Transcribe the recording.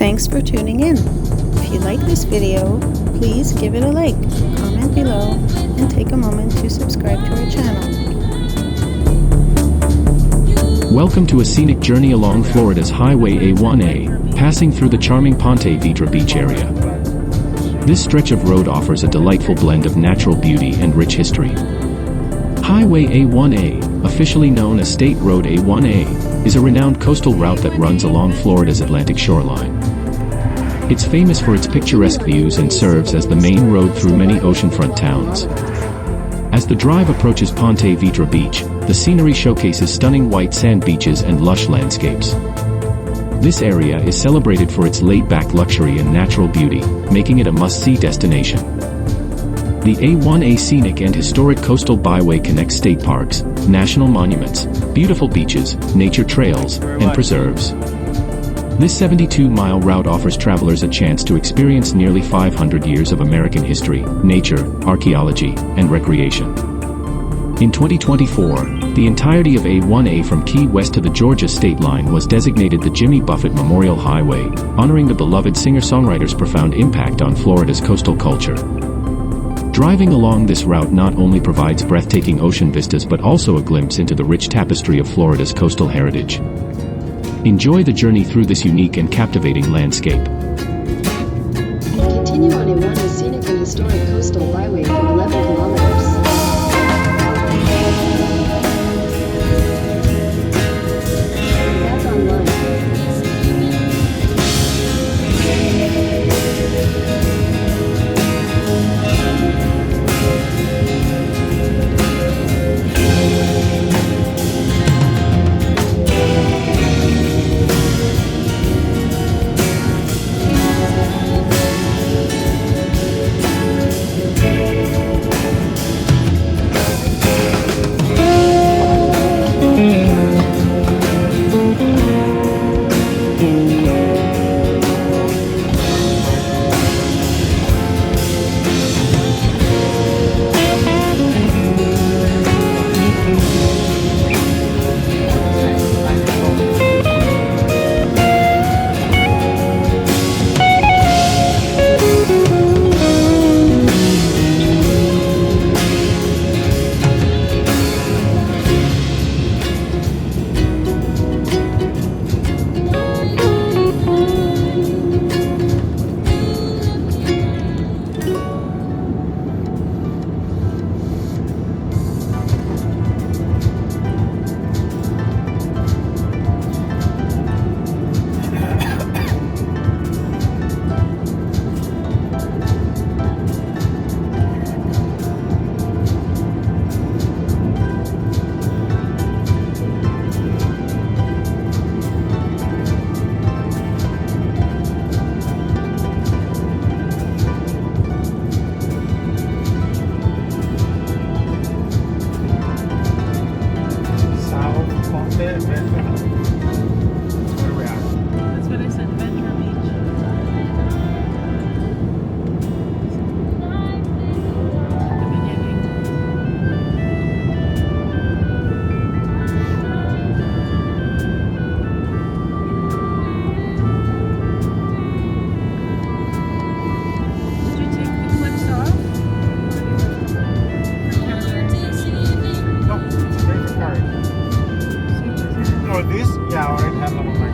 Thanks for tuning in. If you like this video, please give it a like, comment below, and take a moment to subscribe to our channel. Welcome to a scenic journey along Florida's Highway A1A, passing through the charming Vedra Beach area. This stretch of road offers a delightful blend of natural beauty and rich history. Highway A1A, officially known as State Road A1A, is a renowned coastal route that runs along Florida's Atlantic shoreline. It's famous for its picturesque views and serves as the main road through many oceanfront towns. As the drive approaches Vedra Beach, the scenery showcases stunning white sand beaches and lush landscapes. This area is celebrated for its laid-back luxury and natural beauty, making it a must-see destination. The A1A Scenic and Historic Coastal Byway connects state parks, national monuments, beautiful beaches, nature trails, and preserves. This 72-mile route offers travelers a chance to experience nearly 500 years of American history, nature, archaeology, and recreation. In 2024, the entirety of A1A from Key West to the Georgia state line was designated the Jimmy Buffett Memorial Highway, honoring the beloved singer-songwriter's profound impact on Florida's coastal culture. Driving along this route not only provides breathtaking ocean vistas but also a glimpse into the rich tapestry of Florida's coastal heritage. Enjoy the journey through this unique and captivating landscape. Continue on A1A Scenic and Historic Coastal Byway for 11 kilometers. Back online. That's what I said, Vedra Beach. The beginning. Did you take the clips off? No, it's a credit card. So you just had Or this? Yeah, I already have them on my